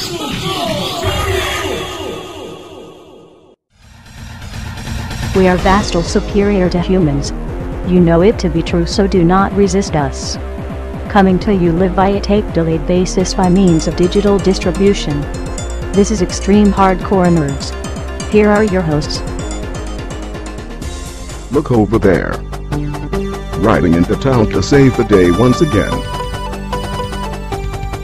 We are vastly superior to humans. You know it to be true, so do not resist us. Coming to you live by a tape-delayed basis by means of digital distribution. This is Extreme Hardcore Nerds. Here are your hosts. Look over there. Riding into town to save the day once again.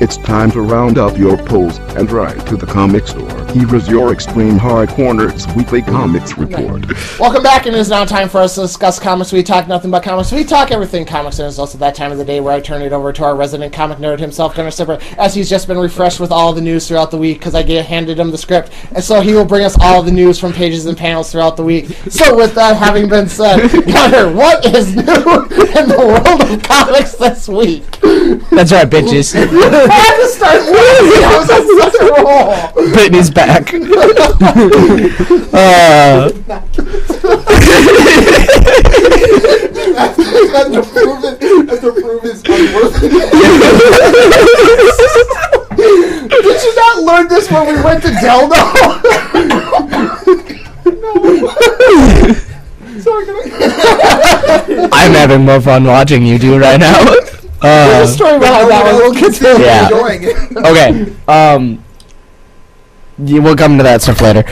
It's time to round up your pulls and ride to the comic store. Here is your Extreme Hardcore Nerds Weekly Comics Report. Welcome back, and it is now time for us to discuss comics. We talk nothing but comics. We talk everything comics, and it's also that time of the day where I turn it over to our resident comic nerd himself, Gunnar Sipper, as he's just been refreshed with all the news throughout the week because I handed him the script, and so he will bring us all the news from pages and panels throughout the week. So with that having been said, Gunnar, what is new in the world of comics this week? That's right, bitches. I had to start moving. I was on such a roll. Brittany's back. That's to prove his unworthy. Did you not learn this when we went to Delno? I'm having more fun watching you do right now. There's a story behind that one. We'll continue enjoying it. Okay. We'll come to that stuff later.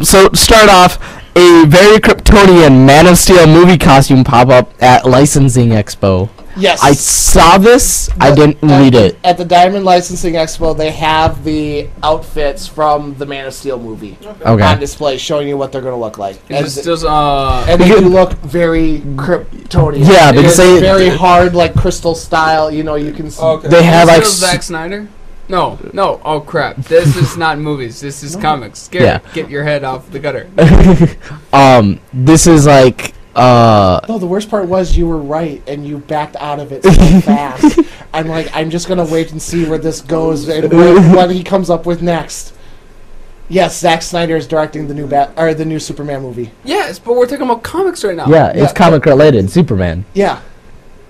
So start off, a very Kryptonian Man of Steel movie costume pop up at Licensing Expo. Yes. I saw this. I didn't read it. At the Diamond Licensing Expo, they have the outfits from the Man of Steel movie on display, showing you what they're going to look like. And they do look very Kryptonian. Yeah, because they very hard, like crystal style. You know, you can see. Okay. They have like Zack Snyder. No. Oh crap! This is not movies. This is comics. Get your head off the gutter. This is like. No, the worst part was you were right, and you backed out of it so fast. I'm just gonna wait and see where this goes and what he comes up with next. Yes, Zack Snyder is directing the new Superman movie. Yes, but we're talking about comics right now. Yeah, it's comic related. Superman. Yeah.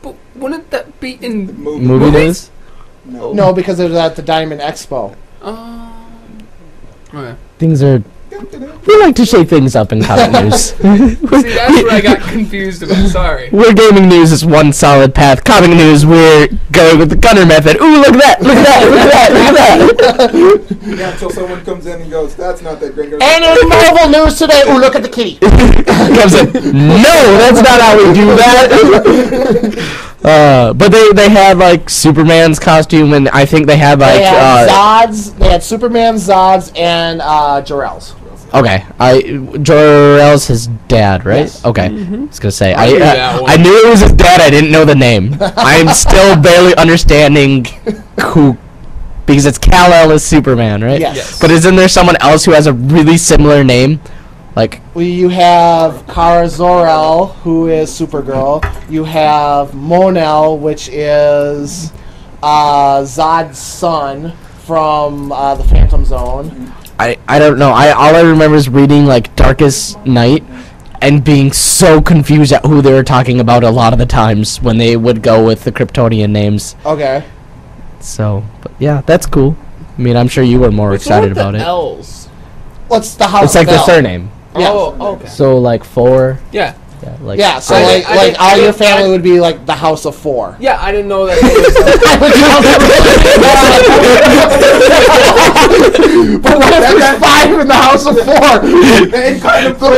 But wouldn't that be in movie days? No, because it was at the Diamond Expo. Okay. Things are. We like to shake things up in comic news. See, that's where I got confused about. Sorry. We're gaming news is one solid path. Comic news, we're going with the Gunner method. Ooh, look at that! Look at that! Look at that! Look at that! Yeah, until someone comes in and goes, "That's not that great." And in Marvel news today, ooh, look at the kitty. Comes in. No, that's not how we do that. But they had like Superman's costume, and I think they had like Zod's. They had Superman, Zod's, and Jor-El's. Okay, Jor-El's his dad, right? Yes. Okay, I was gonna say I knew it was his dad. I didn't know the name. I'm still barely understanding who, because it's Kal-El as Superman, right? Yes. But isn't there someone else who has a really similar name? Like you have Kara Zor-El, who is Supergirl. You have Mon-El, which is Zod's son from the Phantom Zone. I don't know. All I remember is reading like Darkest Night and being so confused at who they were talking about a lot of the times when they would go with the Kryptonian names. Okay. So, but yeah, that's cool. I mean, I'm sure you were more excited about it. L's? What's the house? It's like the surname. Yeah. Oh, okay. So like 4. Yeah. Yeah, so all your family would be like the House of 4. Yeah, I didn't know that. But what if there's 5 in the House of 4? It kind of but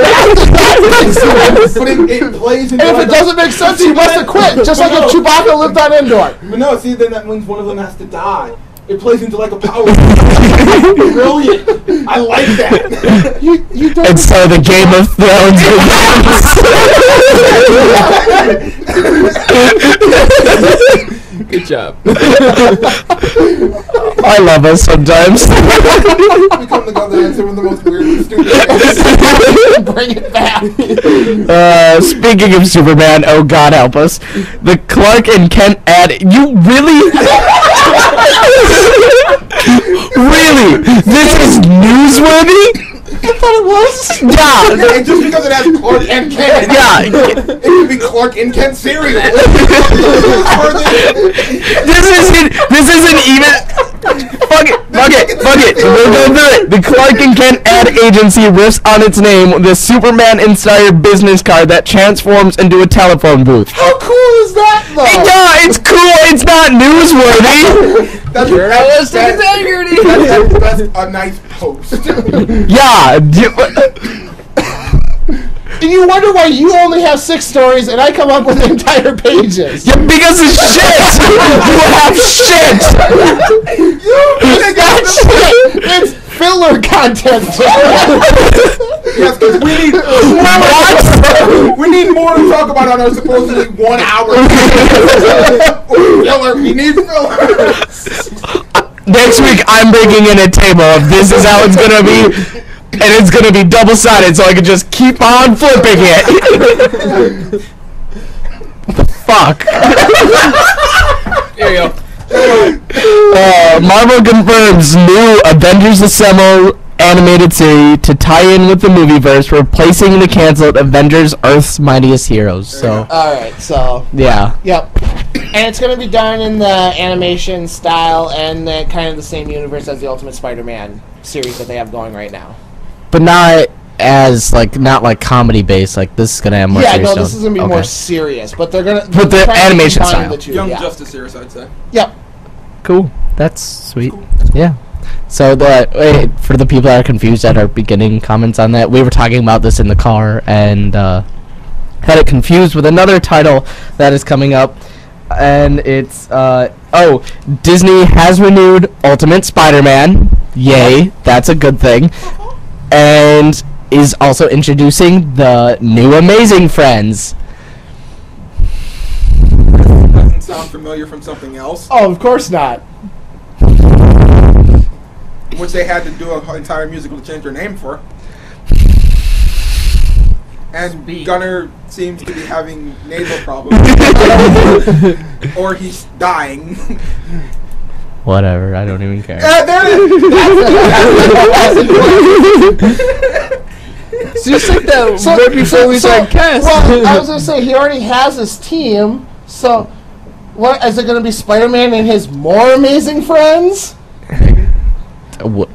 it plays into And if it doesn't make sense, he must have quit, just like if Chewbacca lived on Endor. But no, see, then that means one of them has to die. It plays into like a power. Brilliant. I like that. You don't. And so the Game of Thrones begins. Good job. I love us sometimes. Become the guy that answer one of the most weird and stupid things. Bring it back. Speaking of Superman, oh God help us. The Clark and Kent ad. You really? Really? This is newsworthy? I thought it was. Yeah. And just because it has Clark and Kent. Yeah. It could be Clark and Kent cereal. This isn't even. Fuck it. it. We'll go through it. The Clark and Kent ad agency riffs on its name with a Superman-inspired business card that transforms into a telephone booth. How cool is that, though? Yeah, it's cool. It's not newsworthy. That's Journalistic integrity. That's a nice post. Yeah. And you wonder why you only have 6 stories and I come up with entire pages. Yeah, because it's shit. You have shit. It's not shit. It's filler content. Yes, because we need more to talk about on our supposedly 1 hour. Filler. We need filler. Next week, I'm bringing in a table of this is how it's gonna be. And it's gonna be double-sided, so I can just keep on flipping it. What the fuck? Here you go. Marvel confirms new Avengers Assemble animated series to tie in with the movieverse, replacing the canceled Avengers Earth's Mightiest Heroes. So, Alright, so. yeah. Yep. And it's going to be done in the animation style and the, kind of the same universe as the Ultimate Spider-Man series that they have going right now. But not as, like, not like comedy-based, like, this is gonna have more serious no, tone. this is going to be more serious, but they're going to... But the animation style. Young Justice series, I'd say. Yep. Cool. That's sweet. Cool. Yeah. So for the people that are confused at our beginning comments on that, we were talking about this in the car and had it confused with another title that is coming up, and it's Disney has renewed Ultimate Spider-Man. Yay, that's a good thing. And is also introducing the new Amazing Friends. Doesn't sound familiar from something else. Oh, of course not. Which they had to do an entire musical to change their name for. And Gunner seems to be having nasal problems. Or he's dying. Whatever, I don't even care. There it is! So you said that right before we started cast. Well, I was going to say, he already has his team, so what, is it going to be Spider-Man and his more amazing friends? What?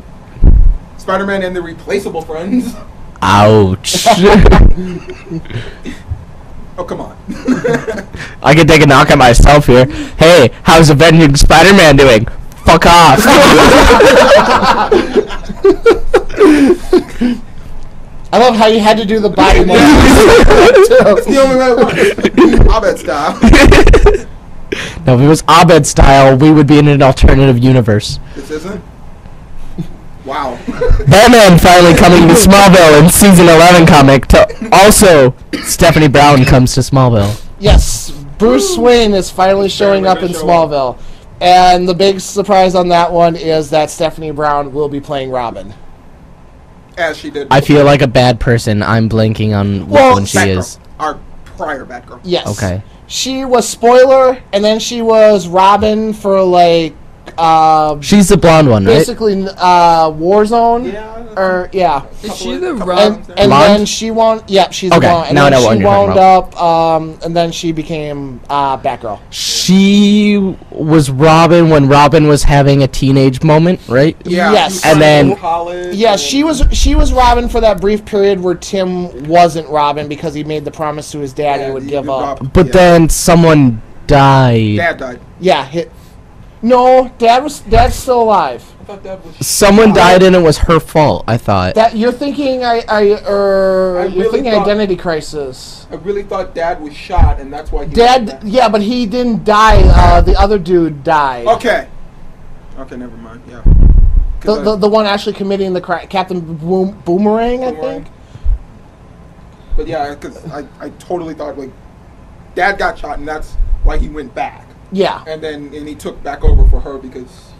Spider-Man and the Replaceable Friends. Ouch. Oh, come on. I can take a knock at myself here. Hey, how's Avenging Spider-Man doing? Fuck off. I love how you had to do the body motion. It's the only way it works. Abed style. Now, if it was Abed style, we would be in an alternative universe. This isn't? Wow. Batman finally coming to Smallville in season 11 comic. Also, Stephanie Brown comes to Smallville. Yes, Bruce Wayne is finally showing up in Smallville. And the big surprise on that one is that Stephanie Brown will be playing Robin. As she did. I feel like a bad person. I'm blanking on which one she Batgirl. is. Our prior Batgirl. Yes. Okay. She was Spoiler, and then she was Robin for like she's the blonde one, right? basically Warzone. Yeah. Is she the And then she wound. Yeah, she's the Okay, blonde. And now I know then what she you're talking wound up, and then she became Batgirl. She was Robin when Robin was having a teenage moment, right? Yeah. Yes. he was And then- in college. Yeah, she was Robin for that brief period where Tim wasn't Robin because he made the promise to his dad he would give up. But then someone died. Dad died. Yeah. No, Dad's still alive. I thought Dad was. Someone died and it was her fault, I thought. That you're thinking you're really thinking thought- Identity Crisis. I really thought Dad was shot, and that's why he. Dad, yeah, but he didn't die. The other dude died. Okay. Okay, never mind. Yeah. The one actually committing the crime, Captain Boomerang, I think. But yeah, because I totally thought like Dad got shot, and that's why he went back. Yeah. And he took back over for her because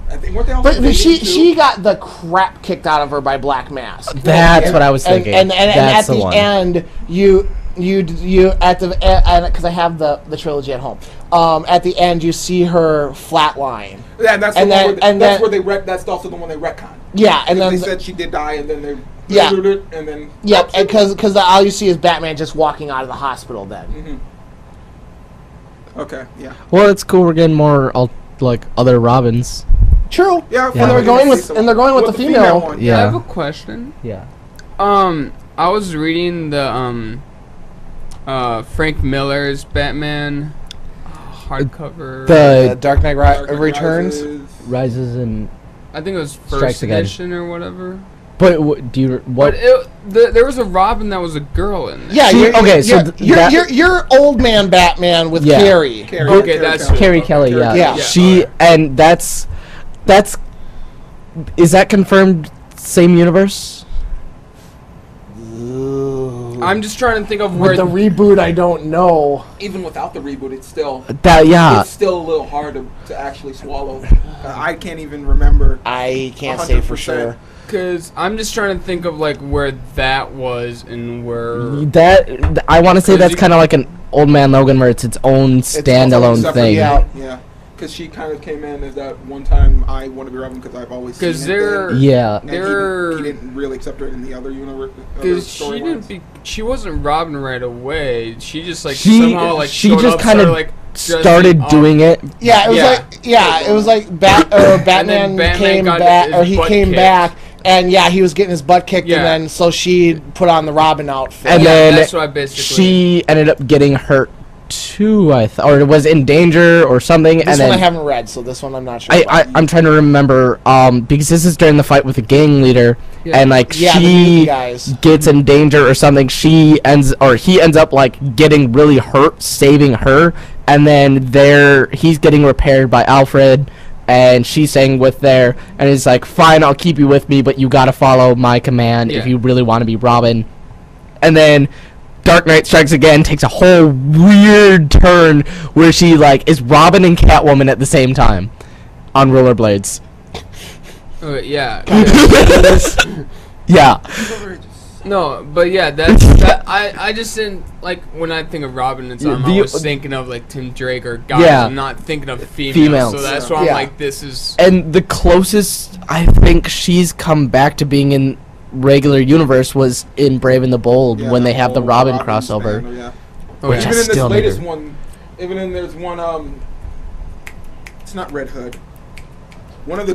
I think what the hell. But she got the crap kicked out of her by Black Mask. That's what I was thinking. And That's at the one. end, you at the because I have the trilogy at home. At the end, you see her flatline. Yeah, and that's that's also the one they retconned. Yeah, and then they said she did die, and then they Yeah. and then yeah, because all you see is Batman just walking out of the hospital. Then Mm-hmm. Okay, yeah. Well, it's cool. We're getting more like other Robins. True. Yeah, And they're going with the female. one. Yeah. I have a question. Yeah. I was reading the Frank Miller's Batman hardcover. The Dark Knight Returns. Rises and. I think it was Strikes first Again. edition or whatever. But do you what? But there was a Robin that was a girl in there. Yeah, you're old man Batman with Yeah. Carrie. Okay, that's Carrie Kelly. Yeah. Yeah. She and that's is that confirmed? Same universe? I'm just trying to think of With where the reboot, I don't know. Even without the reboot, it's still It's still a little hard to actually swallow. I can't even remember. I can't say for 100%. sure. because I'm just trying to think of like where that was and where that I want to say that's kind of like an Old Man Logan, where it's its own standalone separate, thing. Yeah. Because she kind of came in as that one time I want to be Robin because I've always seen it. they're Yeah. And they're he didn't really accept her in the other universe. because she wasn't Robin right away. She just like She- somehow like she showed just up, kinda started, like started dressing doing it. Yeah, it was Yeah. it was like Batman Batman came got back, his or he butt came kicked. back, and he was getting his butt kicked, Yeah. and then so she put on the Robin outfit. And Yeah, then that's what I basically. she ended up getting hurt too, or was in danger or something. this and one then I haven't read, so this one I'm not sure. I'm trying to remember, because this is during the fight with the gang leader, Yeah. and like Yeah, the she new guys. gets in danger or something. He ends up like getting really hurt, saving her, and then he's getting repaired by Alfred, and she's saying and he's like, fine, I'll keep you with me, but you gotta follow my command if Yeah. you really want to be Robin. And then Dark Knight Strikes Again takes a whole weird turn where she like is Robin and Catwoman at the same time on rollerblades. Yeah. Yeah. No, but yeah, that's that. I just didn't like when I think of Robin. I'm always thinking of like Tim Drake or guys. Yeah. I'm not thinking of females. Females. So that's why I'm Yeah. like, this is. And the closest I think she's come back to being in regular universe was in Brave and the Bold when they have the Robin crossover. Which Even I in this still latest never- one, there's one. It's not Red Hood. One of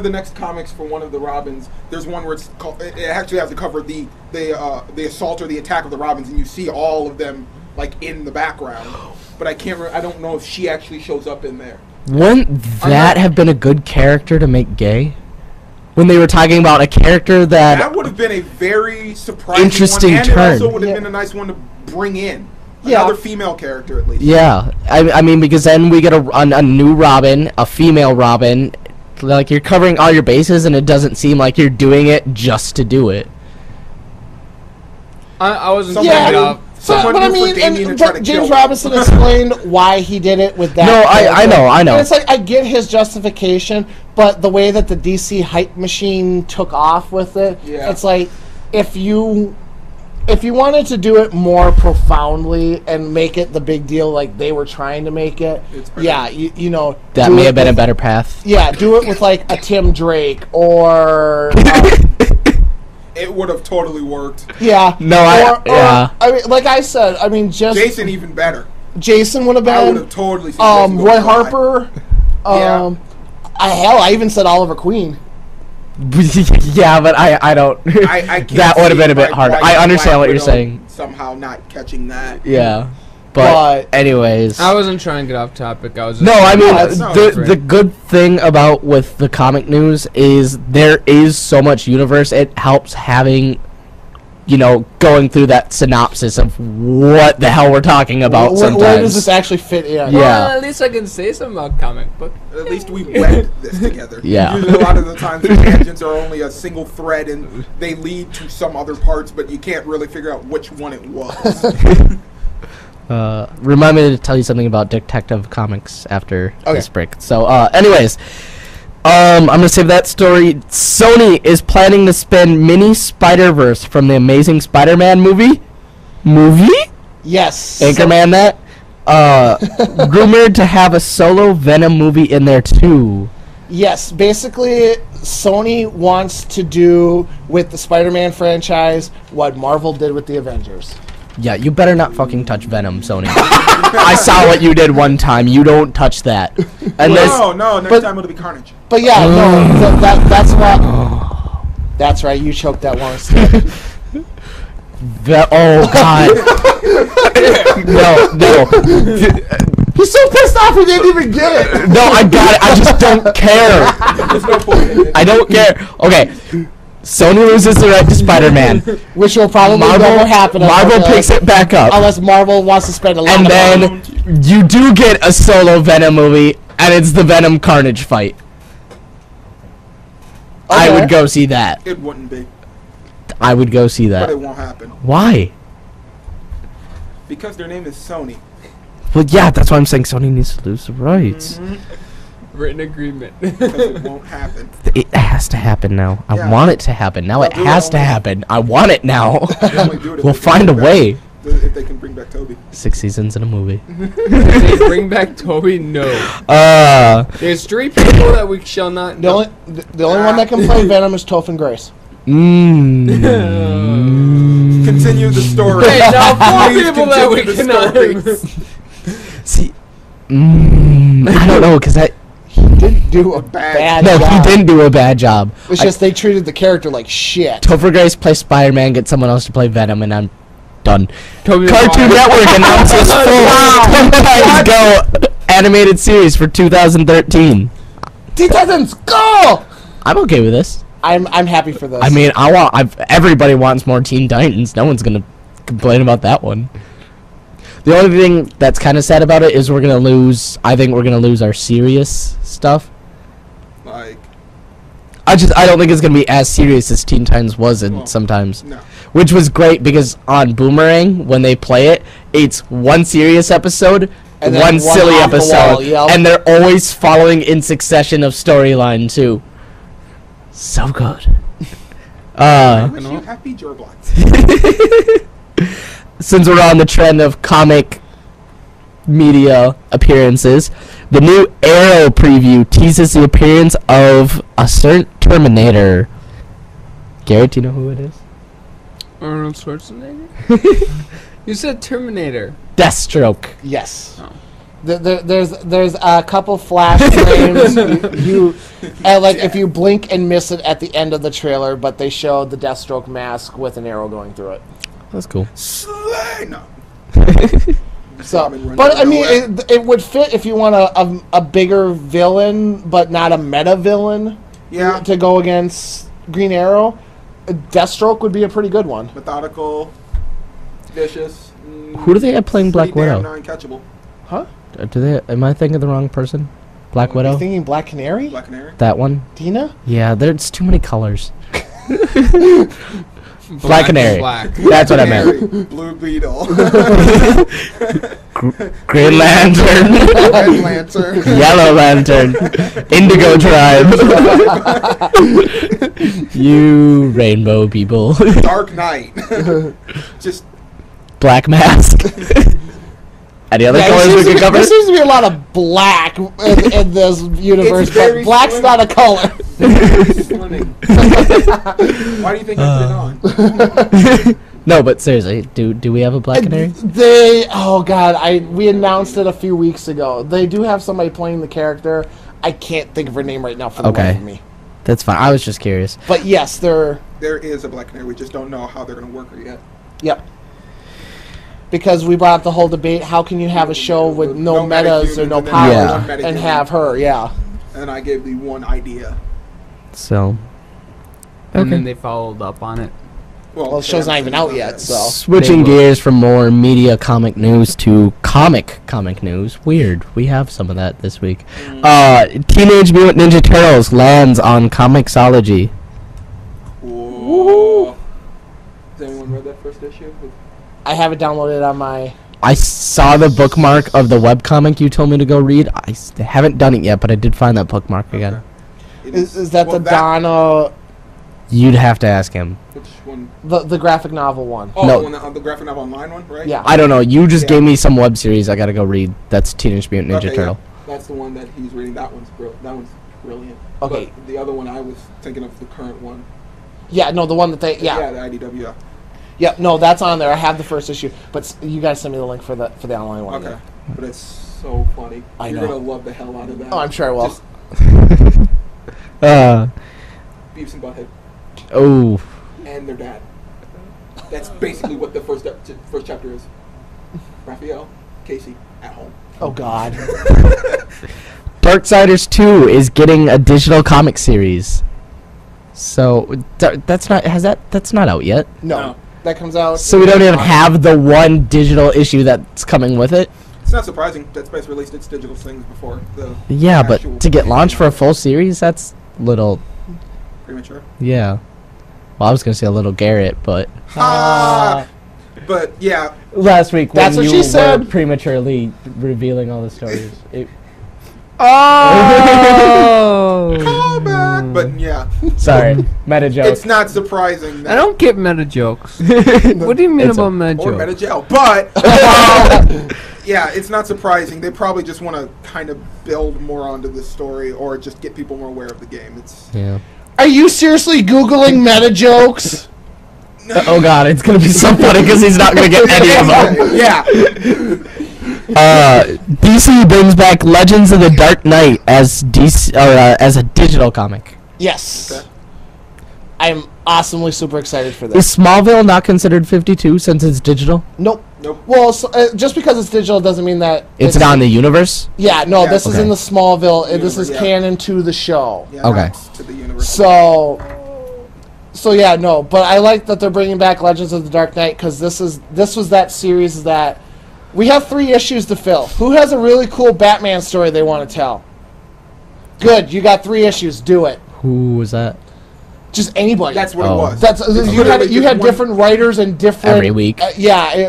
the next comics for one of the Robins. There's one where it's called. It actually has the cover of the assault or the attack of the Robins, and you see all of them like in the background. But I can't. I don't know if she actually shows up in there. Wouldn't that have been a good character to make gay? When they were talking about a character that would have been a very surprising interesting one, and turn. it also would have been a nice one to bring in. Another female character, at least. Yeah, I mean, because then we get a new Robin, a female Robin. Like, you're covering all your bases, and it doesn't seem like you're doing it just to do it. I wasn't Yeah, thinking of. but I mean, but James Robinson explained why he did it with that. No, I know. And it's like, I get his justification, but the way that the DC hype machine took off with it, it's like, if you wanted to do it more profoundly and make it the big deal like they were trying to make it, you know, That may have been a better path. Yeah, do it with like a Tim Drake or. It would have totally worked. Yeah. No, I mean, like I said, I mean, just Jason even better. Jason would have been. I would have totally seen Jason go Roy fly. Harper. Hell, I even said Oliver Queen. Yeah, but I don't. I can't that would have see been a bit harder. I understand what you're Widow saying. Somehow not catching that. Yeah, but anyways. I wasn't trying to get off topic. I was. Just No, I mean, No, the good thing about with the comic news is there is so much universe. It helps having, going through that synopsis of what the hell we're talking about sometimes. Where does this actually fit in? Well, Yeah. at least I can say something about comic book. At least we wed this together. Yeah. Usually a lot of the times the tangents are only a single thread and they lead to some other parts, but you can't really figure out which one it was. Remind me to tell you something about Detective Comics after Okay. this break. So, anyways, I'm gonna save that story. Sony is planning to spin mini Spiderverse from the Amazing Spider-Man movie. Yes. Anchorman, that. Rumored to have a solo Venom movie in there too. Yes, basically, Sony wants to do with the Spider-Man franchise what Marvel did with the Avengers. Yeah, you better not fucking touch Venom, Sony. I saw what you did one time. You don't touch that. And No, next time it'll be Carnage. But yeah, no, that's what. That's right. You choked that one stick. Oh God. No. He's so pissed off he didn't even get it. No, I got it. I just don't care. There's no point in it. I don't care. Okay. Sony loses the right to Spider-Man. Which will probably never happen. Marvel picks it back up. Unless Marvel wants to spend a lot And of money. then you do get a solo Venom movie, and it's the Venom Carnage fight. I would go see that. It wouldn't be. I would go see But that. it won't happen. Why? Because their name is Sony. Well, yeah, that's why I'm saying Sony needs to lose the rights. Written agreement. Because it won't happen. It has to happen now. I Yeah. want it to happen. Now They'll it do it has to only- happen. I want it now. They only do it if We'll they can find a bring way. back- If they can bring back Toby. 6 seasons in a movie. If they bring back Toby, no. There's 3 people that we shall not The only one that can play Venom is Topher Grace. Continue the story. Hey, now 4 Please people that we continue cannot. the story. See, I don't know, because Didn't do a bad no, job. he didn't do a bad job. It's just they treated the character like shit. Topher Grace plays Spider-Man, get someone else to play Venom, and I'm done. Toby Cartoon Network announces full 10 Times Go animated series for 2013. Teen Titans, go! I'm okay with this. I'm happy for this. I mean, everybody wants more Teen Titans. No one's gonna complain about that one. The only thing that's kind of sad about it is we're gonna lose. I think we're gonna lose our serious stuff. Like, I don't think it's gonna be as serious as Teen Titans was sometimes. no. Which was great because on Boomerang, when they play it, it's one serious episode, And then one one silly off the episode, wall, yep. and they're always following in succession of storyline too. So good. I wish you happy Gerblots. Since we're on the trend of comic media appearances, the new Arrow preview teases the appearance of a certain Terminator. Garrett, do you know who it is? Arnold Schwarzenegger? You said Terminator. Deathstroke. Yes. Oh. There's a couple flash frames. If you blink and miss it at the end of the trailer, but they showed the Deathstroke mask with an arrow going through it. That's cool. Slay! No. So, but I mean, it would fit if you want a bigger villain, but not a meta villain. Yeah. To go against Green Arrow, Deathstroke would be a pretty good one. Methodical, vicious. Who do they have playing Black Widow? Non-catchable. Huh? Do they? Am I thinking of the wrong person? Black Are you Widow? thinking Black Canary? Black Canary. That one? Dina? Yeah, there's too many colors. Black Canary. Black. That's what I meant. Blue Beetle. Green Lantern. Red Lantern. Yellow Lantern. Indigo Tribe. You rainbow people. Dark Knight. Just Black Mask. Any other colors we could cover? There seems to be a lot of black in this universe, but black's not a color. Why do you think I put it on? No, but seriously, do we have a Black Canary? We announced it a few weeks ago. They do have somebody playing the character. I can't think of her name right now for the life of me. That's fine. I was just curious. But yes, there is a Black Canary. We just don't know how they're going to work her yet. Yep. Because we brought up the whole debate, how can you have a show with no metas or no powers and have her, And I gave the one idea. So. And then they followed up on it. Well, the show's not even out yet, so. Switching gears from more media comic news to comic news. Weird. We have some of that this week. Teenage Mutant Ninja Turtles lands on Comixology. Whoa. Has anyone read that first issue? I have it downloaded on my... I saw the bookmark of the webcomic you told me to go read. I haven't done it yet, but I did find that bookmark again. Is that the Donna... You'd have to ask him. Which one? The graphic novel one. Oh, no. the graphic novel online one, right? Yeah. I don't know. You just gave me some web series I gotta go read. That's Teenage Mutant Ninja Turtle. Yeah. That's the one that he's reading. That one's brilliant. Okay. But the other one I was thinking of the current one. Yeah, no, the one that they... Yeah, the IDW. Yep, no, that's on there. I have the first issue, but you guys send me the link for the online one. Okay, yeah. but it's so funny. I You're know. gonna love the hell out of that. Oh, I'm sure I will. Just Beavis and Butthead Oh. and their dad. That's basically what the first chapter is. Raphael, Casey, at home. Oh God. Darksiders 2 is getting a digital comic series. So that's not out yet. No, that comes out. So we don't even have the one digital issue that's coming with it. It's not surprising. Dead Space released its digital things before the. Yeah, actual but to get launched for a full series, that's little. premature. Yeah. Well, I was gonna say a little Garrett, but But yeah, last week when That's what you she were said. prematurely revealing all the stories. Oh! call back. But yeah, Sorry, meta joke. it's not surprising. That I don't get meta jokes. What do you mean It's a- about meta or jokes? Meta-Gel, but yeah, it's not surprising. They probably just want to kind of build more onto this story, or just get people more aware of the game. It's Yeah. Are you seriously Googling meta jokes? Oh God, it's gonna be so funny because he's not gonna get any of them. yeah. DC brings back Legends of the Dark Knight as as a digital comic. Yes. Okay. I'm awesomely super excited for Is this. Smallville not considered 52 since it's digital? Nope. Nope. Well, so, just because it's digital doesn't mean that It's not in the universe. Yeah, no, Yeah, this is okay. in the Smallville. This is Yeah. canon to the show. Yeah, Okay. not to the universe. So yeah, no, but I like that they're bringing back Legends of the Dark Knight because this was that series that we have 3 issues to fill. Who has a really cool Batman story they want to tell? Good, you got 3 issues. Do it. Who was that? Just anybody. That's what Oh. it was. That's It's you literally had just one- different writers and different Every week.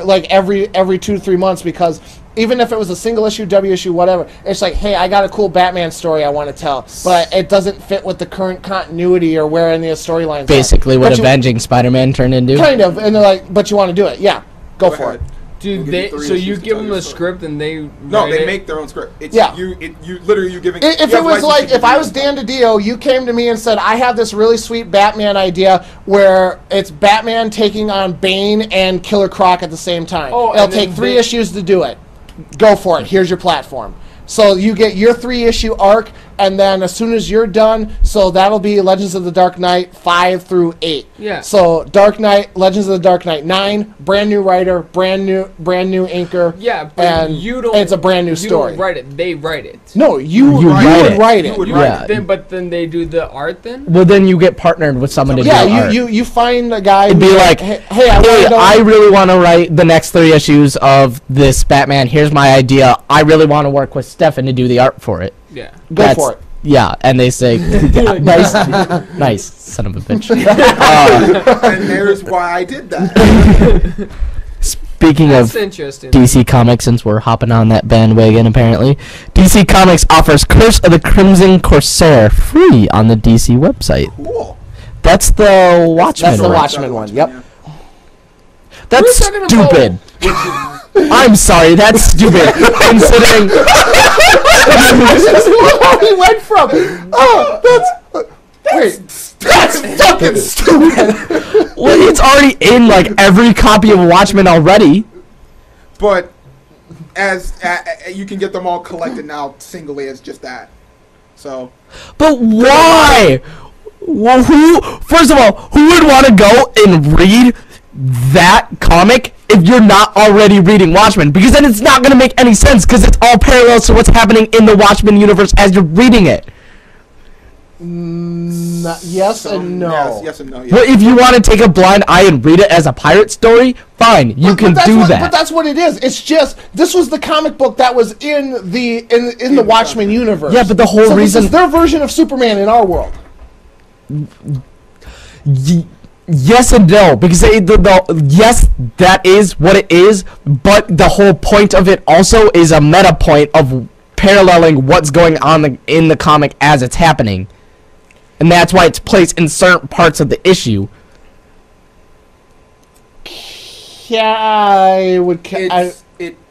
Like every 2 to 3 months because even if it was a single issue, W issue, whatever, it's like, hey, I got a cool Batman story I want to tell, but it doesn't fit with the current continuity or where any of the storylines. Basically, are. what But you- Avenging Spider-Man turned into. kind of, and they're like, but you want to do it, yeah, go for ahead. it. We'll Dude, give they you 3 so you issues to give tell them your a story. script and they No, write they it? make their own script. It's Yeah. you literally you giving. If you it have was licensing like, if to I do was it. Dan DiDio, you came to me and said, I have this really sweet Batman idea where it's Batman taking on Bane and Killer Croc at the same time. Oh, It'll and then take 3 they- issues to do it. Go for it. Here's your platform. So you get your 3-issue arc, and then as soon as you're done, so that'll be Legends of the Dark Knight 5 through 8. Yeah. So Dark Knight, Legends of the Dark Knight 9, brand new writer, brand new inker. Yeah, but and you don't. it's a brand new you story. don't write it. They write it. No, you You would write write it. it. You would Yeah. But then they do the art then. Well, then you get partnered with someone to do Yeah, art. you find a guy. It'd be who's like, hey, I really want to write the next 3 issues of this Batman. Here's my idea. I really want to work with Stefan to do the art for it. Yeah. go for it. Yeah, and they say, nice, nice, son of a bitch. And there's why I did that. Speaking That's of interesting. DC Comics, since we're hopping on that bandwagon, apparently, DC Comics offers Curse of the Crimson Corsair free on the DC website. Cool. That's the Watchmen That's the one. Watchmen one. Yep. That's We're talking about- stupid. I'm sorry, that's stupid. Considering He went from that's fucking stupid. well, it's already in like every copy of Watchmen already. But as you can get them all collected now singly as just that. So But why? Well, first of all, who would want to go and read that comic if you're not already reading Watchmen? Because then it's not going to make any sense because it's all parallel to what's happening in the Watchmen universe as you're reading it. Yes and no. Yes and no. Well, if you want to take a blind eye and read it as a pirate story, fine, you can that's do what, that. But that's what it is. It's just this was the comic book that was in the Watchmen universe. Yeah, but the whole so reason- this is their version of Superman in our world. Yes and no, because yes, that is what it is, but the whole point of it also is a meta point of paralleling what's going on in the comic as it's happening. And that's why it's placed in certain parts of the issue. Yeah, I would.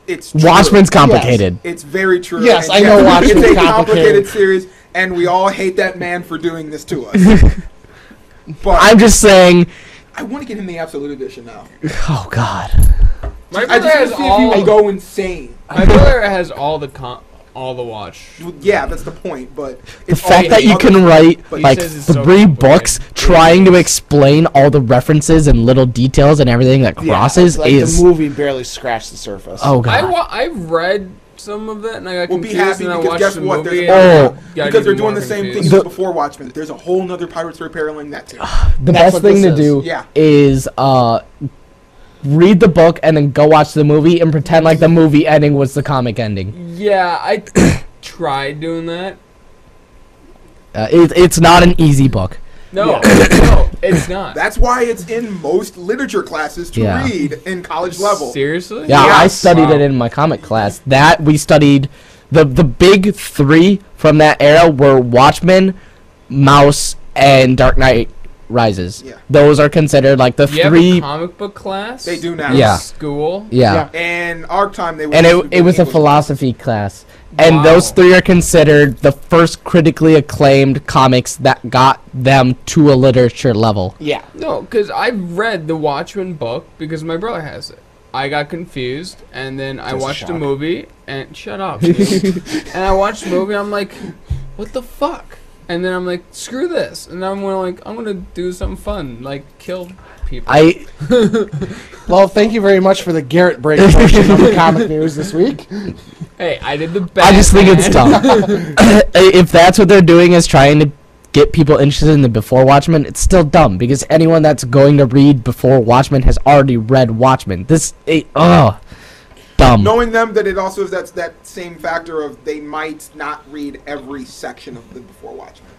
It's true. Watchmen's complicated. It's very true. Yes, And I know yes, Watchmen's It's a complicated. complicated series, and we all hate that man for doing this to us. But I'm just saying, I want to get him the Absolute Edition now. Oh God. My I brother just has want to see if he all. will go insane. My brother has all the watch. Well, yeah, that's the point. But The fact that you can write But he like says it's so 3 complicated. books trying to explain all the references and little details and everything that crosses like is the movie barely scratched the surface. oh God. I read some of it and I got We'll be confused happy and I because watched guess the what? movie. There's Oh. got because they're even doing more the same confused. thing as before Watchmen. There's a whole nother Pirates Three paralleling that too. The That's best what thing this to do is. Yeah. is read the book and then go watch the movie and pretend like the movie ending was the comic ending. Yeah, I tried doing that. It's not an easy book. No, no, it's not. That's why it's in most literature classes to Yeah. read in college level. Seriously? Yeah, I Yes. studied it Wow. in my comic class. That we studied the big 3 from that era were Watchmen, Mouse, and Dark Knight Rises. Yeah. Those are considered like the You have 3. a comic book class? They do now. in Yeah. School? Yeah. And our time they were And supposed to it be was a English. philosophy class. And Wow. those 3 are considered the first critically acclaimed comics that got them to a literature level. Yeah. No, because I read the Watchmen book because my brother has it. I got confused, and then I Just a watched the shock. movie, and shut up, dude. And I watched the movie, I'm like, what the fuck? And then I'm like, screw this. And I'm gonna do something fun, like kill people. Well, thank you very much for the Garrett break portion of the comic news this week. Hey, I did the best. I just think it's dumb. If that's what they're doing is trying to get people interested in the Before Watchmen, it's still dumb because anyone that's going to read Before Watchmen has already read Watchmen. Dumb. Knowing them that it also is that same factor of they might not read every section of the Before Watchmen.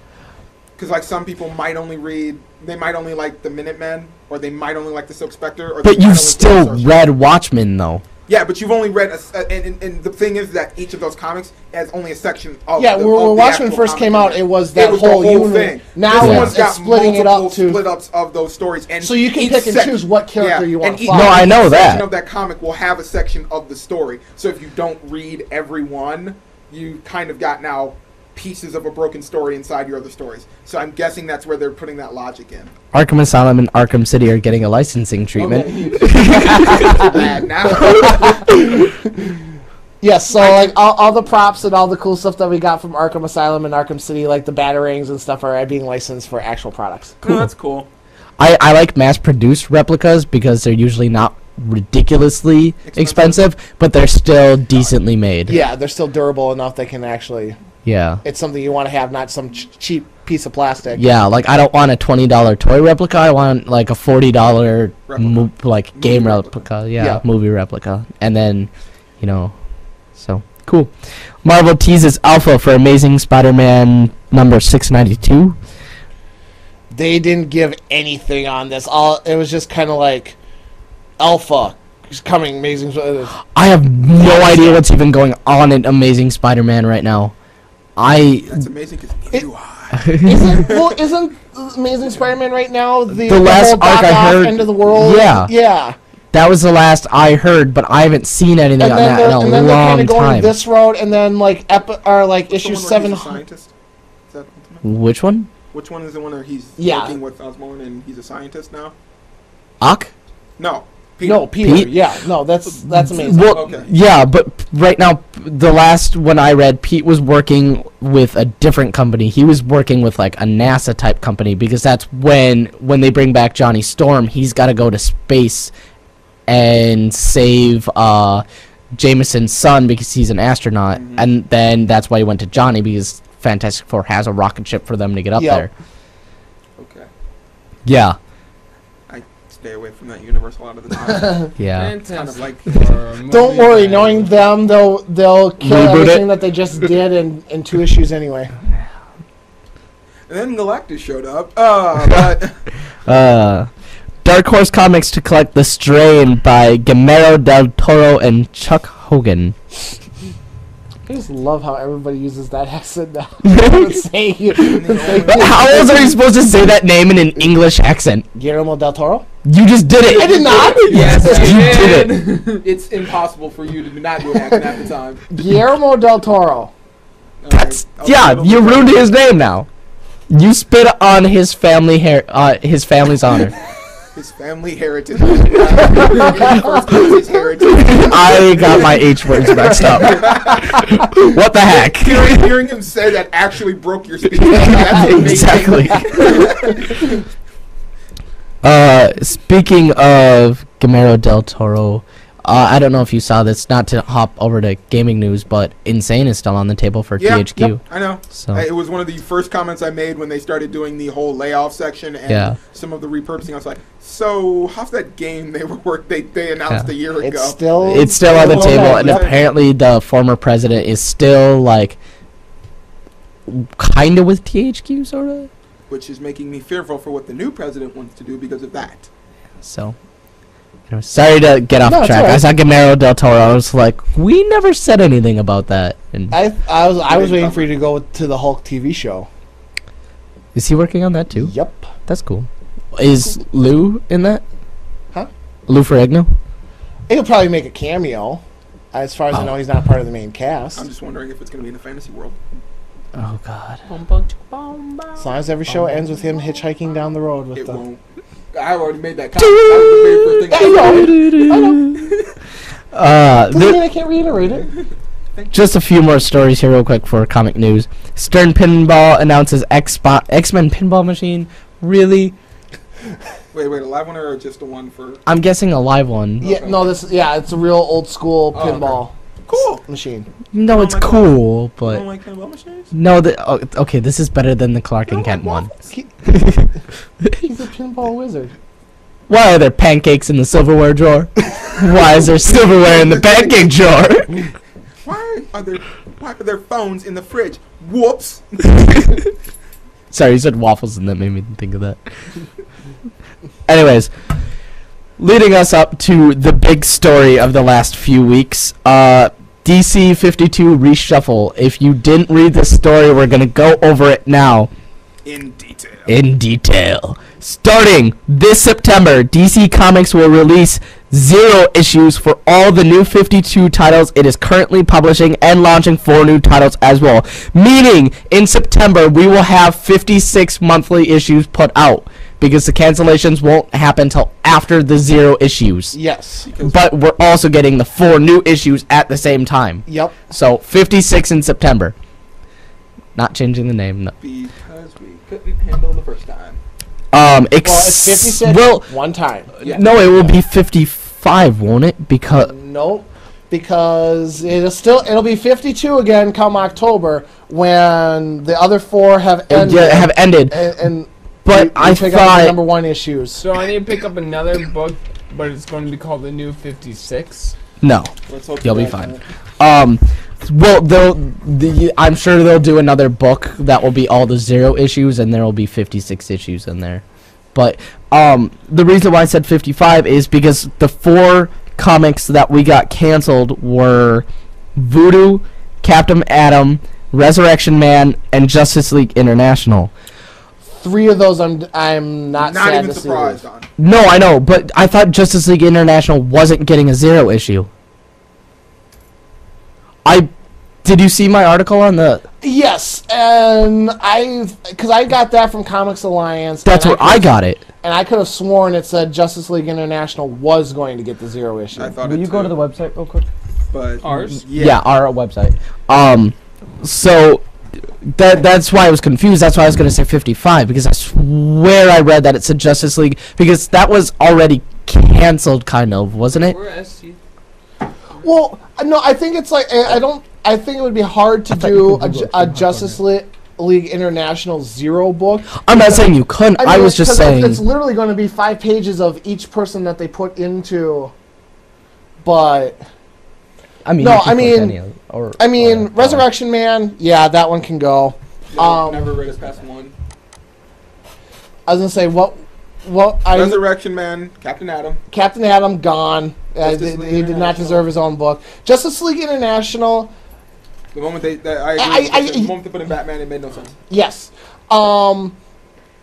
Because like some people might only like the Minutemen, or they might only like the Silk Spectre, or they But might you've only still like read Watchmen though. Yeah, but you've only read and the thing is that each of those comics has only a section of Yeah, the, when of the Watchmen actual first comic came out, unit. it was that the whole unit. thing. Now This it's one's got splitting it up multiple to split-ups of those stories, and So you can each pick and choose what character you want and to each- follow. No, I know each section that. of that comic will have a section of the story. So if you don't read every one, you kind of got now pieces of a broken story inside your other stories. So I'm guessing that's where they're putting that logic in. Arkham Asylum and Arkham City are getting a licensing treatment. Bad now. Yes, so like all the props and all the cool stuff that we got from Arkham Asylum and Arkham City, like the batarangs and stuff, are being licensed for actual products. No, that's cool. I like mass-produced replicas because they're usually not ridiculously expensive, but they're still decently made. Yeah, they're still durable enough they can actually. Yeah. It's something you want to have, not some cheap piece of plastic. Yeah, like I don't want a $20 toy replica. I want like a $40 game replica. Yeah, movie replica. And then, so cool. Marvel teases alpha for Amazing Spider-Man number 692. They didn't give anything on this. It was just kind of like alpha is coming. Amazing. I have no idea what's even going on in Amazing Spider-Man right now. That's amazing because you are. Isn't Amazing Spider-Man right now the last whole arc I Doc Ock heard? end of the world? Yeah. That was the last I heard, but I haven't seen anything on that in a and then they're kind long of going time. this road, and then like issue Which one where 7. he's a scientist? Is that Which one? Which one is the one where he's Yeah. working with Osborn and he's a scientist now? Ock? No. Peter. No, Peter. Pete? Yeah, no, that's amazing. Well, Okay. yeah, but right now, the last one I read, Pete was working with a different company. He was working with like a NASA type company because that's when they bring back Johnny Storm, he's got to go to space and save Jameson's son because he's an astronaut, and then that's why he went to Johnny because Fantastic Four has a rocket ship for them to get up there. Okay. Yeah. I stay away from that universe a lot of the time. Yeah. It's kind of like Don't worry, knowing them, they'll kill Reboot everything it. that they just did in 2 issues anyway. And then Galactus showed up. But Dark Horse Comics to collect The Strain by Guillermo del Toro and Chuck Hogan. I just love how everybody uses that accent now. How else are you supposed to say that name in an English accent? Guillermo del Toro? You just did it. I did not. Yes, You did it. it's impossible for you to not do an accent at the time. Guillermo del Toro. That's Alright, yeah. I'll You do it. ruined his name now. You spit on his family his family's honor. His family heritage. His heritage. I got my H words mixed up. What the heck? Hearing him say that actually broke your speech. That's amazing. Exactly. Speaking of Guillermo del Toro, I don't know if you saw this. Not to hop over to gaming news, but Insane is still on the table for THQ. Yep, I know. So It was one of the first comments I made when they started doing the whole layoff section and some of the repurposing. I was like, so how's that game they announced a year ago? it's still on the table, and apparently the former president is still like kind of with THQ, sort of. Which is making me fearful for what the new president wants to do because of that. So. Sorry to get off track. Right. I saw Guillermo del Toro. I was like, we never said anything about that. And I was waiting for you to go to the Hulk TV show. Is he working on that too? Yep. That's cool. Is Lou in that? Huh? Lou Ferrigno? He'll probably make a cameo. As far as I know, he's not part of the main cast. I'm just wondering if it's going to be in the fantasy world. Oh, God. As long as every show ends with him hitchhiking down the road with won't. I already made that comment. That was the very first thing I know. Doesn't mean I can't reiterate it. Just a few more stories here real quick for comic news. Stern Pinball announces X-Men pinball machine. Really? Wait, a live one or just a one for... I'm guessing a live one. Yeah, no, it's a real old school pinball machine. No, it's cool, but... You don't like pinball machines? No, okay, this is better than the Clark and Kent one. He's a pinball wizard. Why are there pancakes in the silverware drawer? Why is there silverware in the pancake drawer? Why are there phones in the fridge? Whoops. Sorry, you said waffles and that made me think of that. Anyways, leading us up to the big story of the last few weeks, DC 52 reshuffle. If you didn't read this story, we're going to go over it now. In detail. Starting this September, DC Comics will release 0 issues for all the new 52 titles it is currently publishing and launching 4 new titles as well. Meaning, in September, we will have 56 monthly issues put out because the cancellations won't happen until after the 0 issues. Yes. But we're also getting the 4 new issues at the same time. Yep. So, 56 in September. Not changing the name, no. Because we couldn't handle the first time. It's 56 one time. Yeah. No, it will be 55, won't it? Because nope. Because it'll be 52 again come October when the other 4 have ended. Yeah, have ended. But I pick thought up the number 1 issues. So I need to pick up another book, but it's going to be called the New 56. No, Let's hope you'll be fine. Well, I'm sure they'll do another book that will be all the 0 issues, and there will be 56 issues in there. But the reason why I said 55 is because the 4 comics that we got canceled were Voodoo, Captain Atom, Resurrection Man, and Justice League International. 3 of those I'm not sad even to see. surprised on. No, I know, but I thought Justice League International wasn't getting a 0 issue. Did you see my article on the... Yes, and because I got that from Comics Alliance. That's where I got it. And I could have sworn it said Justice League International was going to get the 0 issue. I thought Will you go to the website real quick? But Ours? Yeah, our website. So that's why I was confused. That's why I was going to say 55, because I swear I read that it said Justice League, because that was already canceled, kind of, wasn't it? We're SC. Well, no, I think it's like I think it would be hard to do a Justice League International 0 book. I'm not saying you couldn't. I was just saying it's literally going to be 5 pages of each person that they put into. But I mean, no, or Resurrection Man. Yeah, that one can go. never read us past 1. I was gonna say what Resurrection Man, Captain Atom, gone. He did not deserve his own book. Justice League International. The moment the moment they put in Batman, it made no sense. Yes,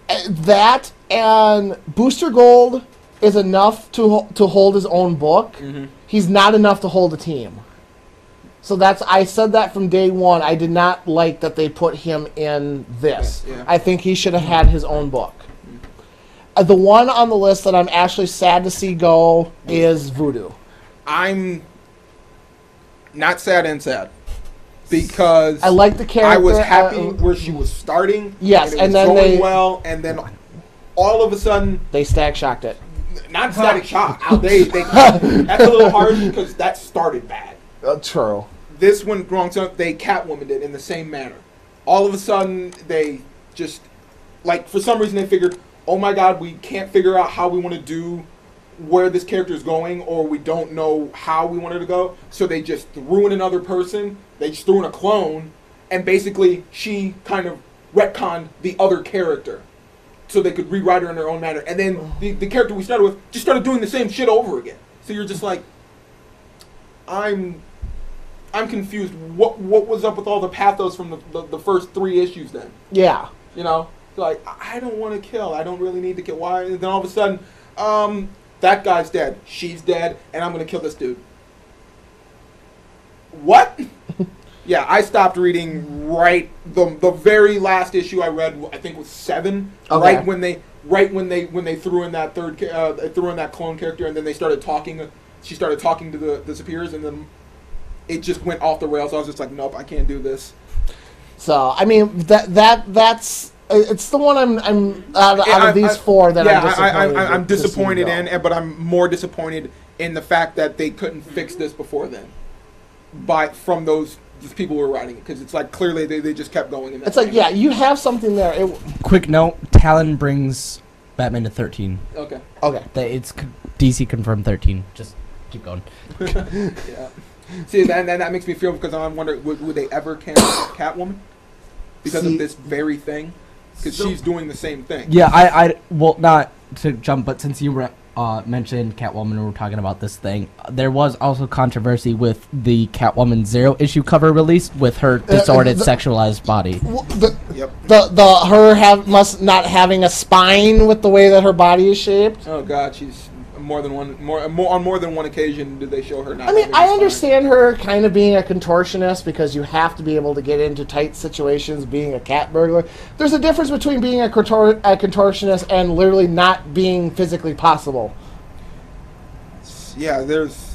that and Booster Gold is enough to hold his own book. Mm-hmm. He's not enough to hold a team. So I said that from day one. I did not like that they put him in this. Yeah. I think he should have had his own book. The one on the list that I'm actually sad to see go is Voodoo. I'm not sad and sad because I like the character. I was happy where she was starting. Yes, and, it was then going well, and then all of a sudden they Static Shocked it. Not Static Shock. They that's a little harsh because that started bad. True. This one, wrong. So they Catwomaned it in the same manner. All of a sudden, they just like for some reason they figured, oh my God, we can't figure out how we want to do where this character is going, or we don't know how we want her to go. So they just threw in another person. They just threw in a clone, and basically she kind of retconned the other character, so they could rewrite her in their own manner. And then the character we started with just started doing the same shit over again. So you're just like, I'm confused. What was up with all the pathos from the first 3 issues then? Yeah. You know? Like, I don't want to kill. I don't really need to kill. Why? And then all of a sudden, that guy's dead. She's dead. And I'm going to kill this dude. What? Yeah, I stopped reading the very last issue I read, I think was 7. Okay. Right when they threw in that threw in that clone character, and then they started talking. She started talking to the superiors, and then it just went off the rails. I was just like, nope, I can't do this. So I mean that's it's the one I'm out of these 4 that I'm disappointed in, but I'm more disappointed in the fact that they couldn't fix this before then, from those people who were writing it, because it's like clearly they just kept going. In that it's like, yeah, you have something there. Quick note: Talon brings Batman to 13. Okay. It's DC confirmed 13. Just keep going. Yeah. See, that makes me feel, because I'm wondering, would they ever cancel Catwoman because of this very thing? Because she's doing the same thing. Yeah, well, not to jump, but since you mentioned Catwoman and we're talking about this thing, there was also controversy with the Catwoman 0 issue cover released with her disordered, sexualized body. Her must not having a spine with the way that her body is shaped. Oh God, she's on more than one occasion did they show her not. I mean, having a I spine. understand her kind of being a contortionist, because you have to be able to get into tight situations being a cat burglar. There's a difference between being a contortionist and literally not being physically possible. Yeah,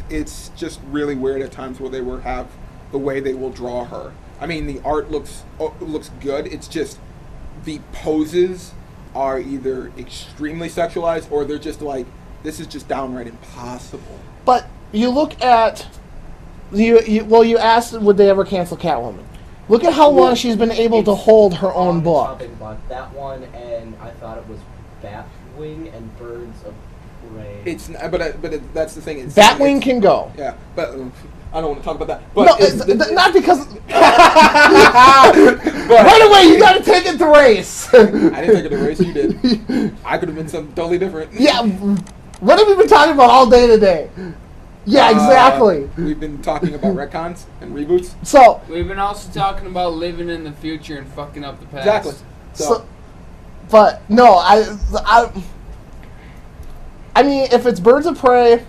it's just really weird at times where they have the way they will draw her. I mean, the art looks good. It's just the poses are either extremely sexualized, or they're just like, this is just downright impossible. But you look at you asked, would they ever cancel Catwoman? Look at how long she's been able to hold her own book. That one, and I thought it was Batwing and Birds of Prey. It's but that's the thing. Batwing can go. Yeah, but I don't want to talk about that. But no, not because. Right away, you got to take it to race. I didn't take it to race. You did. I could have been something totally different. Yeah. What have we been talking about all day today? Yeah, exactly. We've been talking about retcons and reboots. So we've been also talking about living in the future and fucking up the past. Exactly. So but no, I mean, if it's Birds of Prey,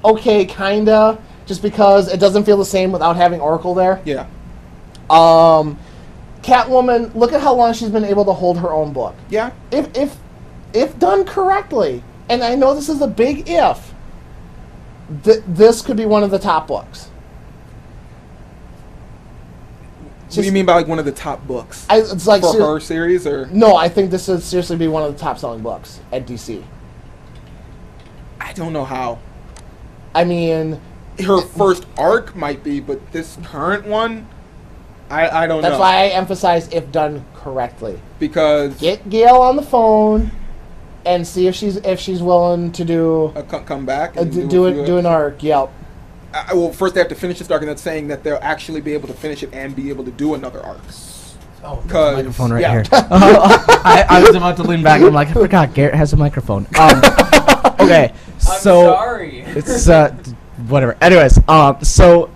okay, kinda, just because it doesn't feel the same without having Oracle there. Yeah. Catwoman, look at how long she's been able to hold her own book. Yeah. If done correctly, and I know this is a big if, this could be one of the top books. What do you mean by like one of the top books? It's like for her series, or no? I think this would seriously be one of the top selling books at DC. I don't know how. I mean, her first arc might be, but this current one, I don't know. That's why I emphasize if done correctly. Because get Gail on the phone and see if she's willing to do come back and do an arc. Yep. Well, first they have to finish this arc, and that's saying that they'll actually be able to finish it and be able to do another arc. Oh, there's a microphone right here. I was about to lean back, and I'm like, I forgot Garrett has a microphone. Okay, so sorry. It's whatever. Anyways, so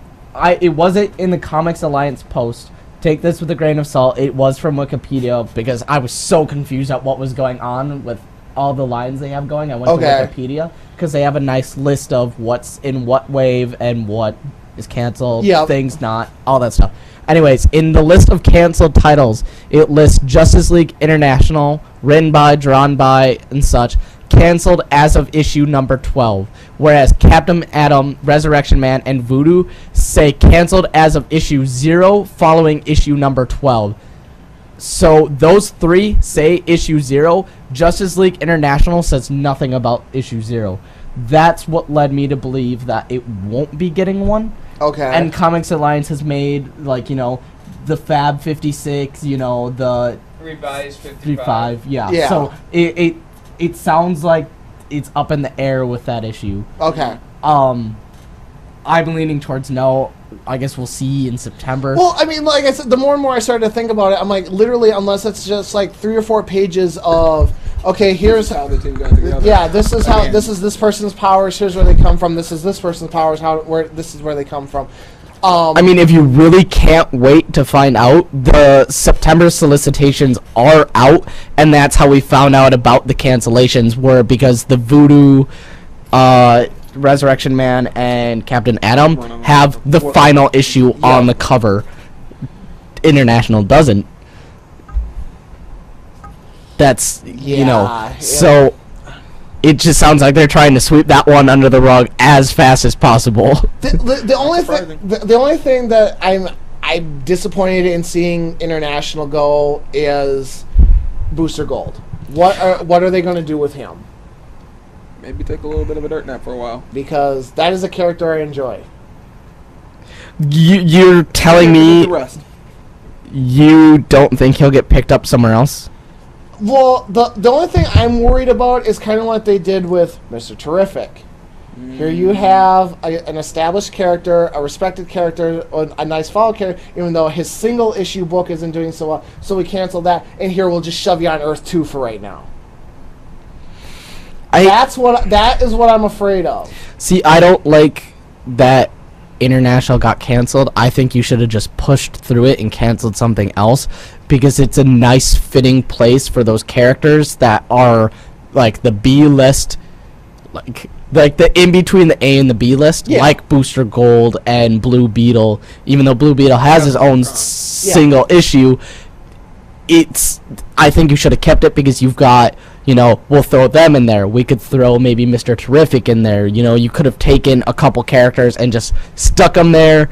it wasn't in the Comics Alliance post. Take this with a grain of salt. It was from Wikipedia, because I was so confused at what was going on with all the lines they have going. I went to Wikipedia because they have a nice list of what's in what wave and what is canceled, things not, all that stuff. Anyways, in the list of canceled titles, it lists Justice League International, written by, drawn by, and such, canceled as of issue number 12. Whereas Captain Atom, Resurrection Man, and Voodoo say canceled as of issue 0 following issue number 12. So those three say issue 0. Justice League International says nothing about issue 0. That's what led me to believe that it won't be getting one. Okay. And Comics Alliance has made, like, you know, the Fab 56, you know, the Revised 55. Yeah. Yeah. So it sounds like it's up in the air with that issue. Okay. I'm leaning towards no. I guess we'll see in September. Well, I mean, like I said, the more and more I started to think about it, I'm like, literally, unless it's just like 3 or 4 pages of, okay, here's how the team got together. yeah, this is how this is this person's powers. Here's where they come from. This is this person's powers. This is where they come from. I mean, if you really can't wait to find out, the September solicitations are out, and that's how we found out about the cancellations, were because the Voodoo, Resurrection Man, and Captain Atom have the final issue on the cover. International doesn't. That's, you know, so it just sounds like they're trying to sweep that one under the rug as fast as possible. The only thing that I'm disappointed in seeing International go is Booster Gold. What are they going to do with him? Maybe take a little bit of a dirt nap for a while. Because that is a character I enjoy. You're telling me you don't think he'll get picked up somewhere else? Well, the only thing I'm worried about is kind of what they did with Mr. Terrific. Here you have an established character, a respected character, a nice follow character, even though his single issue book isn't doing so well, so we canceled that, and here we'll just shove you on Earth 2 for right now. That is what I'm afraid of. See, I don't like that International got canceled. I think you should have just pushed through it and canceled something else, because it's a nice fitting place for those characters that are like the B list, like the in between the A and the B list, like Booster Gold and Blue Beetle. Even though Blue Beetle has his own single issue, I think you should have kept it, because you've got, you know, we'll throw them in there. We could throw maybe Mr. Terrific in there. You know, you could have taken a couple characters and just stuck them there,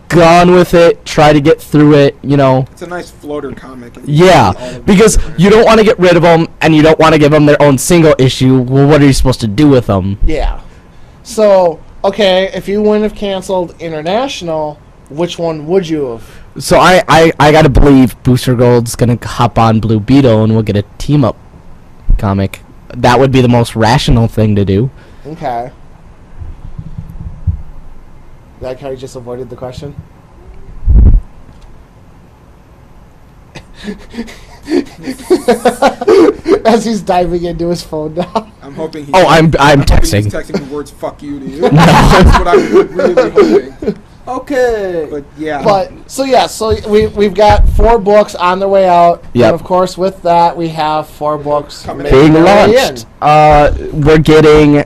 gone with it, try to get through it, you know. It's a nice floater comic. Yeah, because you don't want to get rid of them, and you don't want to give them their own single issue. Well, what are you supposed to do with them? Yeah. So, okay, if you wouldn't have canceled International, which one would you have? So I gotta believe Booster Gold's gonna hop on Blue Beetle, and we'll get a team-up comic. That would be the most rational thing to do. Okay. Like how you just avoided the question? As he's diving into his phone now. I'm hoping I'm texting. He's texting the words "fuck you" to you. That's what I'm really hoping. Okay. But yeah. So we've got 4 books on their way out. Yep. And of course, with that, we have 4 books being launched. We're getting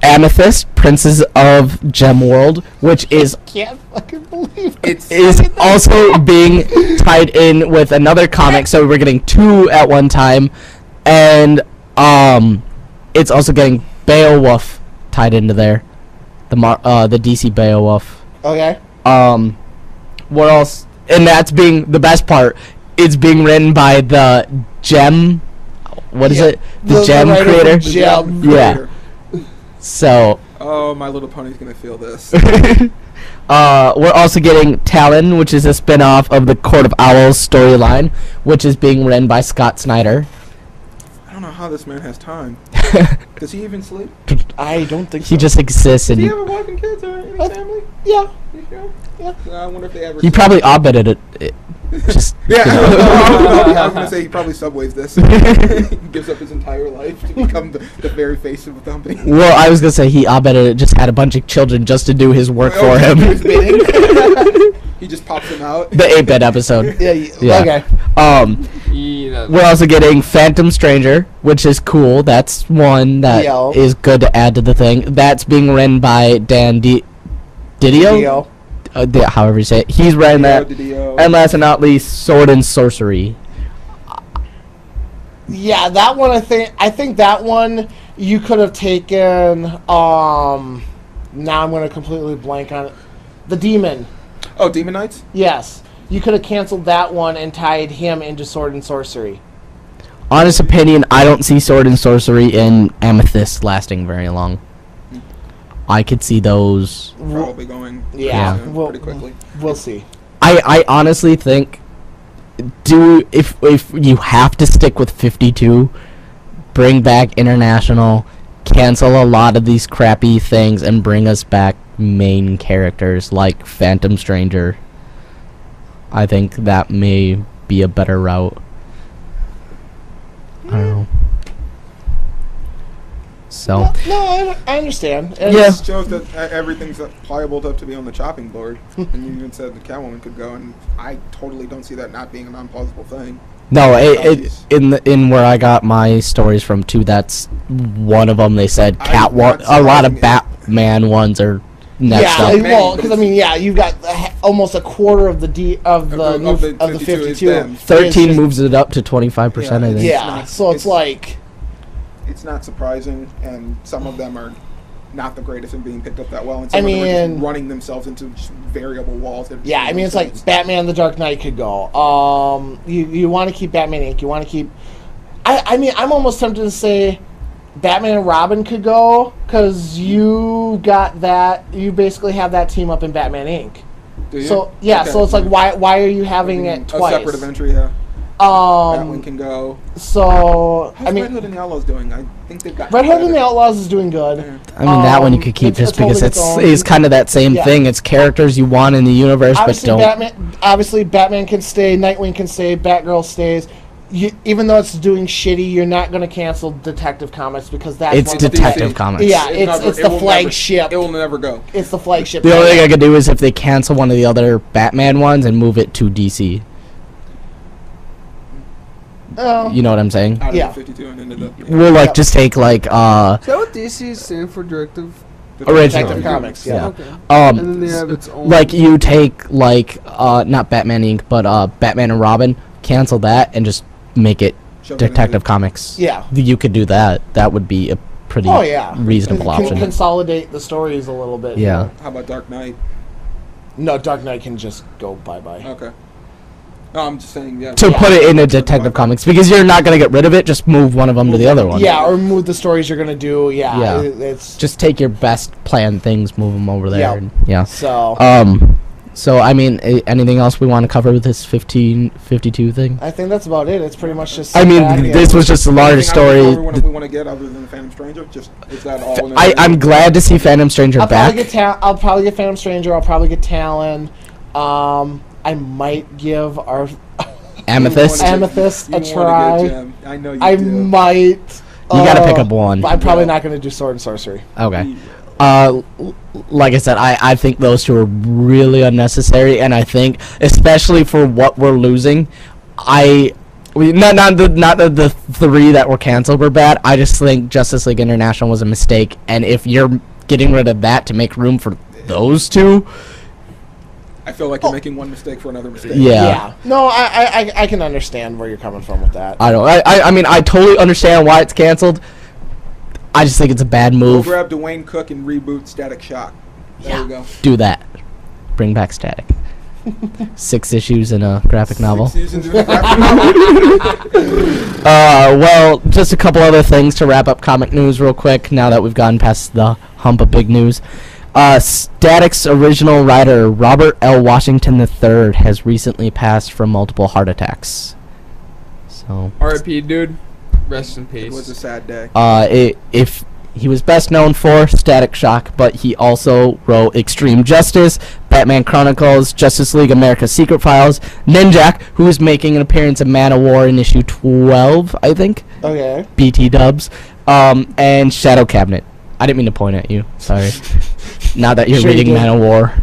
Amethyst, Princess of Gemworld, which is can't fucking believe it. is also being tied in with another comic. So we're getting 2 at one time, and it's also getting Beowulf tied into there. The DC Beowulf. Okay. What else? And that's being the best part. It's being written by the Gem. What is it? The Gem creator. Gem creator. So. Oh, My Little Pony's gonna feel this. We're also getting Talon, which is a spin-off of the Court of Owls storyline, which is being written by Scott Snyder. I don't know how this man has time. Does he even sleep? I don't think so. He just exists. Does he have a wife and kids or any family? Yeah. You sure? Yeah. I wonder if they ever. He probably obbited it. Just yeah. I was gonna say he probably subways this. He gives up his entire life to become the very face of the company. Well, I was gonna say he obbited it. Just had a bunch of children just to do his work for him. He just pops them out. The 8-bit episode. Yeah. Okay. We're also getting Phantom Stranger, which is cool. That's one that is good to add to the thing. That's being written by Dan Didio. However you say it. He's writing that. And last but not least, Sword and Sorcery. Yeah, that one I think that one you could have taken. Now I'm going to completely blank on it. The Demon. Oh, Demon Knights? Yes, you could have canceled that one and tied him into Sword and Sorcery. Honest opinion, I don't see Sword and Sorcery and Amethyst lasting very long. I could see those. Probably going Yeah, pretty quickly. We'll see. I honestly think if you have to stick with 52, bring back International, cancel a lot of these crappy things, and bring us back main characters like Phantom Stranger. I think that may be a better route. I don't know. So No, I understand. It Yeah. just shows that everything's pliable enough to be on the chopping board. And you even said the Catwoman could go, and I totally don't see that not being a non-plausible thing. no, in where I got my stories from too, that's one of them. They said a lot of Batman ones are next Yeah, up. well, because I mean, yeah, you've got almost a quarter of the Of the 52 is them. 13 moves it up to 25%. I think. Yeah, so it's like. It's not surprising, and some of them are not the greatest in being picked up that well, and some of them are just running themselves into just variable walls. Yeah, I mean, it's like Batman the Dark Knight could go. You want to keep Batman Inc. You want to keep... I mean, I'm almost tempted to say Batman and Robin could go, because you got that... You basically have that team up in Batman Inc. Do you? So, yeah, Okay. so it's like, why are you having it twice? A separate adventure, yeah. Batwing can go. So, How's I mean... Red Hood and the Outlaws doing? I think they've got... Red Hood and the Outlaws is doing good. Yeah. I mean, that one you could keep it's just totally because its own. it's kind of that same thing. It's characters you want in the universe, Obviously, but don't. Obviously, Batman can stay, Nightwing can stay, Batgirl stays. Even though it's doing shitty, you're not going to cancel Detective Comics because that's It's Detective Comics. Yeah, it's the flagship. It will never go. It's the flagship. The only thing I could do is if they cancel one of the other Batman ones and move it to DC. You know what I'm saying? Out of Yeah. the 52 and into the... We'll just take like Is that what DC stands for? Directive. original. Detective Comics. Yeah. Okay. And then they s- have its own. like you take like not Batman Inc. but Batman and Robin, cancel that and just make it Shove it Detective into- Comics. Yeah. You could do that. That would be a pretty Oh yeah. reasonable Can option. consolidate the stories a little bit. you Yeah. know? How about Dark Knight? No, Dark Knight can just go bye bye. Okay. No, I'm just saying, yeah. To put it in a Detective Comics because you're not gonna get rid of it. Just move one of them to the other one. Yeah, or move the stories you're gonna do. Yeah. Yeah. It's Just take your best planned things, move them over there. Yeah. And, yeah. so. So I mean, anything else we want to cover with this 1552 thing? I think that's about it. It's pretty much just. I mean, back and- this was just a larger story. We want to get other than the Phantom Stranger. Just is that all? I'm glad to see Phantom Stranger I'll back. I'll probably get Phantom Stranger. I'll probably get Talon. I might give our Amethyst. Amethyst a You wanna try. get Gem. I know you I do. might. You gotta pick up one. But I'm probably not going to do Sword and Sorcery. Okay. Like I said, I think those two are really unnecessary, and I think, especially for what we're losing, not the three that were canceled were bad. I just think Justice League International was a mistake, and if you're getting rid of that to make room for those two, I feel like you're making one mistake for another mistake. yeah. No, I can understand where you're coming from with that. I mean, I totally understand why it's canceled. I just think it's a bad We'll move. grab Dwayne Cook and reboot Static Shock. There we go. Do that. Bring back Static. 6 issues in a graphic novel. 6 seasons in a graphic novel. Well, just a couple other things to wrap up comic news real quick. Now that we've gone past the hump of big news, Static's original writer Robert L. Washington III has recently passed from multiple heart attacks. So, R.I.P. dude. Rest in It was a peace. sad day. if he was best known for Static Shock, but he also wrote Extreme Justice, Batman Chronicles, Justice League America's Secret Files, Ninjak, who is making an appearance in Man of War in issue 12, I think. Okay. BT dubs, and Shadow Cabinet. I didn't mean to point at you. Sorry. Now that you're Sure you reading did. Man of War.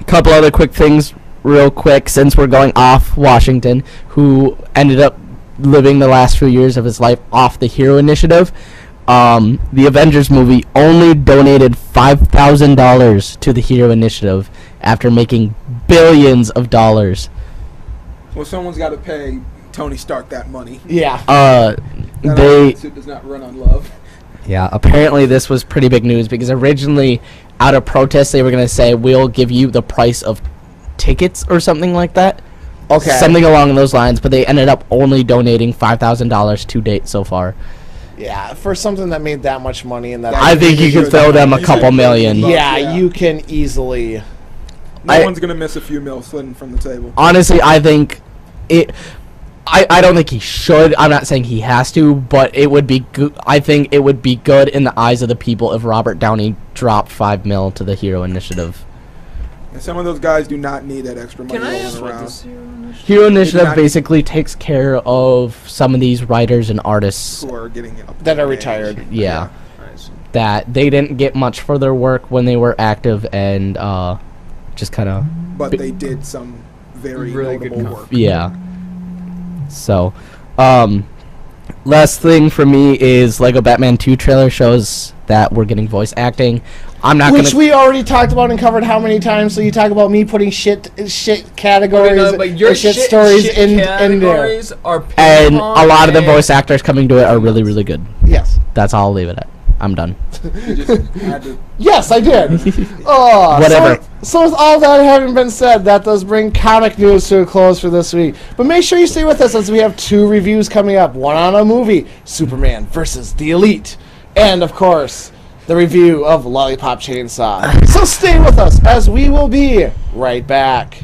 Couple other quick things, real quick, since we're going off Washington, who ended up living the last few years of his life off the Hero Initiative. The Avengers movie only donated $5,000 to the Hero Initiative after making billions of dollars. Well, someone's got to pay Tony Stark that money. Yeah. That They Iron suit does not run on love. Yeah, apparently this was pretty big news because originally, out of protest, they were going to say, we'll give you the price of tickets or something like that. Okay. Something along those lines, but they ended up only donating $5,000 to date so far. Yeah, for something that made that much money and that. I think you could throw them a couple million. Yeah, you can easily. No one's gonna miss a few mil sliding from the table. Honestly, I think it. I don't think he should. I'm not saying he has to, but it would be good. I think it would be good in the eyes of the people if Robert Downey dropped $5 million to the Hero Initiative. And some of those guys do not need that extra money Can I rolling ask what around. this Hero Initiative? Hero Initiative basically takes care of some of these writers and artists Who are getting it up That are to age. retired. yeah, I see. that they didn't get much for their work when they were active and just kind of But they did some very Really good notable con- work. yeah. So, last thing for me is Lego Batman 2 trailer shows that we're getting voice acting. I'm not Which gonna. we already talked about and covered how many times? So you talk about me putting shit categories, No, but your or shit stories in there. categories are And ping-pong a lot of the and- voice actors coming to it are really, really good. Yes. That's all I'll leave it at. I'm done. You just had to. Yes, I did. Oh, Whatever. So with all that having been said, that does bring comic news to a close for this week. But make sure you stay with us as we have 2 reviews coming up. One on a movie, Superman versus the Elite. And, of course, the review of Lollipop Chainsaw. So stay with us as we will be right back.